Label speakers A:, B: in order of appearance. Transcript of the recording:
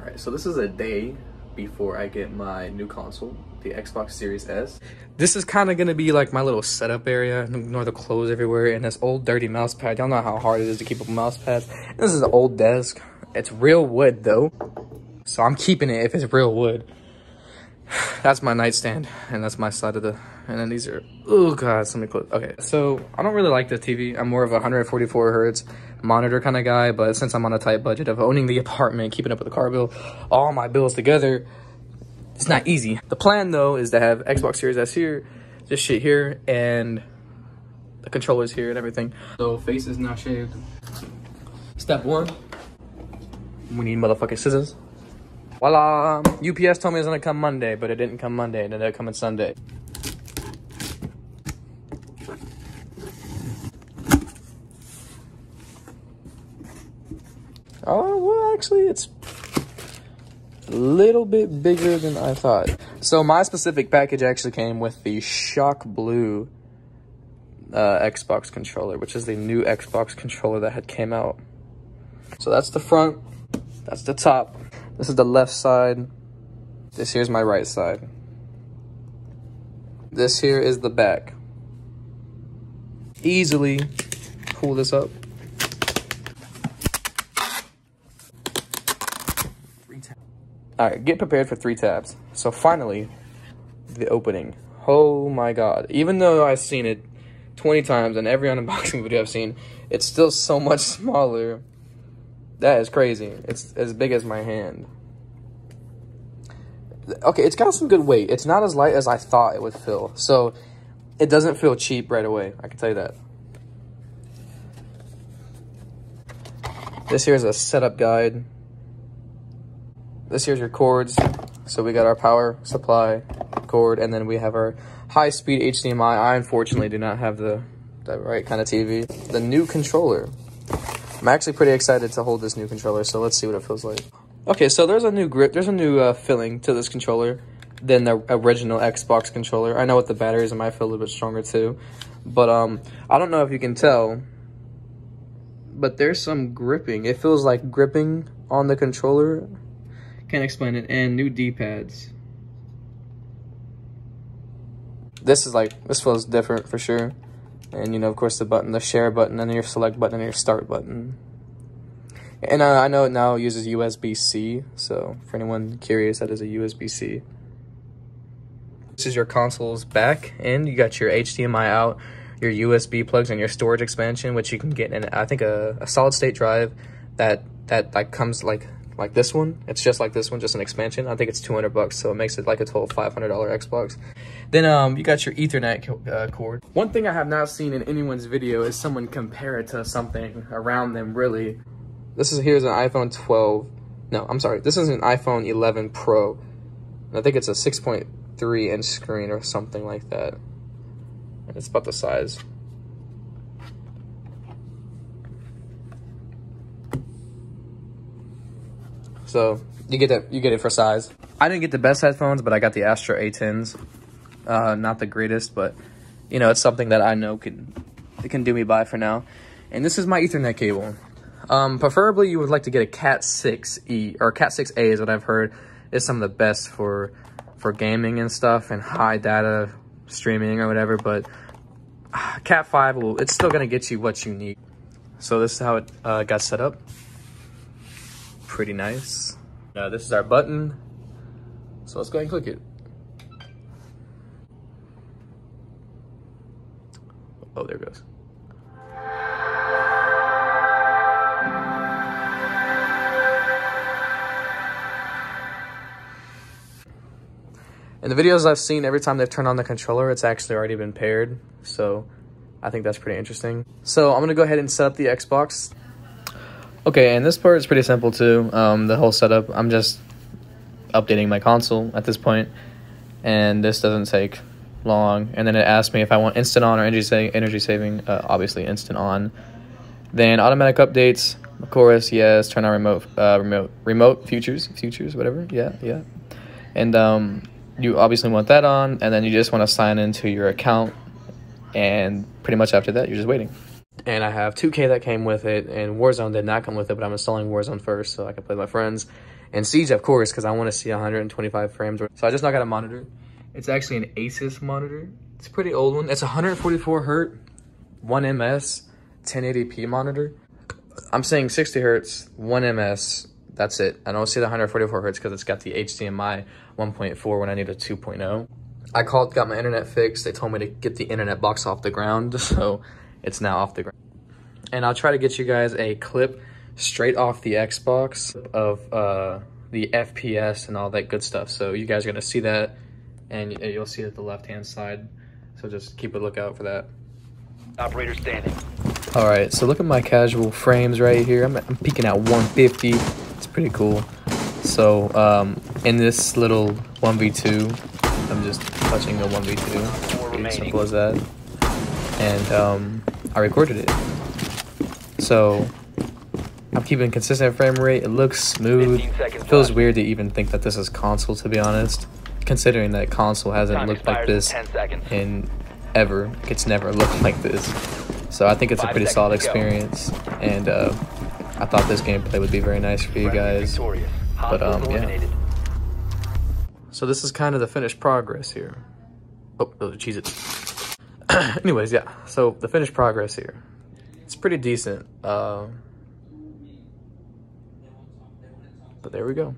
A: Alright, so this is a day before I get my new console, the Xbox Series S. This is kind of going to be like my little setup area. Ignore the clothes everywhere and this old dirty mouse pad. Y'all know how hard it is to keep up a mouse pad. This is an old desk. It's real wood though, so I'm keeping it if it's real wood. That's my nightstand, and that's my side of the, and then these are, oh god, so many clothes. Okay, so I don't really like the TV. I'm more of a 144 hertz monitor kind of guy, but since I'm on a tight budget of owning the apartment, keeping up with the car bill, all my bills together, it's not easy. The plan though is to have Xbox Series S here, this shit here, and the controllers here and everything. So face is now shaved. Step one, we need motherfucking scissors. Voila! UPS told me it was gonna come Monday, but it didn't come Monday, and they're coming Sunday. Oh, well, actually, it's a little bit bigger than I thought. So my specific package actually came with the Shock Blue Xbox controller, which is the new Xbox controller that had came out. So that's the front, that's the top. This is the left side. This here's my right side. This here is the back. Easily pull this up. All right, get prepared for 3 tabs. So finally, the opening. Oh my God. Even though I've seen it 20 times in every unboxing video I've seen, it's still so much smaller. That is crazy. It's as big as my hand. Okay, it's got some good weight. It's not as light as I thought it would feel. So it doesn't feel cheap right away. I can tell you that. This here is a setup guide. This here's your cords. So we got our power supply cord, and then we have our high-speed HDMI. I unfortunately do not have the right kind of TV. The new controller. I'm actually pretty excited to hold this new controller, so let's see what it feels like. Okay, so there's a new grip, there's a new filling to this controller than the original Xbox controller. I know with the batteries, it might feel a little bit stronger too. But I don't know if you can tell, but there's some gripping. It feels like gripping on the controller. Can't explain it. And new D-pads. This feels different for sure. And, you know, of course, the button, the share button, and your select button, and your start button. And I know it now uses USB-C, so for anyone curious, that is a USB-C. This is your console's back end. You got your HDMI out, your USB plugs, and your storage expansion, which you can get in, I think, a solid-state drive that like comes like this one. It's just like this one, just an expansion. I think it's $200, so it makes it like a total $500 Xbox. Then you got your Ethernet cord. One thing I have not seen in anyone's video is someone compare it to something around them, really. Here's an iPhone 12. No, I'm sorry. This is an iPhone 11 Pro. And I think it's a 6.3 inch screen or something like that. And it's about the size. So you get it for size. I didn't get the best headphones, but I got the Astro A10s. Not the greatest, but you know, it's something that I know it can do me by for now. And this is my Ethernet cable. Preferably you would like to get a Cat 6E or Cat 6A is what I've heard is some of the best for gaming and stuff and high data streaming or whatever, but Cat 5 it's still gonna get you what you need. So this is how it got set up. Pretty nice. Now this is our button. So let's go ahead and click it. Oh, there it goes. In the videos I've seen, every time they've turned on the controller, it's actually already been paired. So I think that's pretty interesting. So I'm gonna go ahead and set up the Xbox. Okay, and this part is pretty simple too. The whole setup, I'm just updating my console at this point, and this doesn't take long. And then it asks me if I want instant on or energy saving. Obviously instant on. Then automatic updates, of course, yes. Turn on remote futures, whatever. Yeah. And you obviously want that on, and then you just want to sign into your account, and pretty much after that, you're just waiting. And I have 2K that came with it, and Warzone did not come with it, but I'm installing Warzone first so I can play with my friends. And Siege, of course, because I want to see 125 frames. So I just now got a monitor. It's actually an Asus monitor. It's a pretty old one. It's 144 hertz, 1 ms, 1080p monitor. I'm saying 60 hertz, 1 ms. That's it. I don't see the 144 hertz because it's got the HDMI 1.4 when I need a 2.0. I got my internet fixed. They told me to get the internet box off the ground, so it's now off the ground. And I'll try to get you guys a clip straight off the Xbox of the FPS and all that good stuff. So you guys are gonna see that, and you'll see it at the left-hand side. So just keep a lookout for that.
B: Operator standing.
A: All right, so look at my casual frames right here. I'm peaking at 150. It's pretty cool. So in this little 1v2, I'm just touching a 1v2. Pretty simple as that. And I recorded it. So I'm keeping consistent frame rate. It looks smooth. It feels weird to even think that this is console, to be honest, considering that console hasn't looked like this in ever. It's never looked like this. So I think it's a pretty solid experience, and I thought this gameplay would be very nice for you guys. But yeah. So this is kind of the finished progress here. Oh, those are Cheez-Its. Anyways, yeah. So the finished progress here. It's pretty decent. But there we go.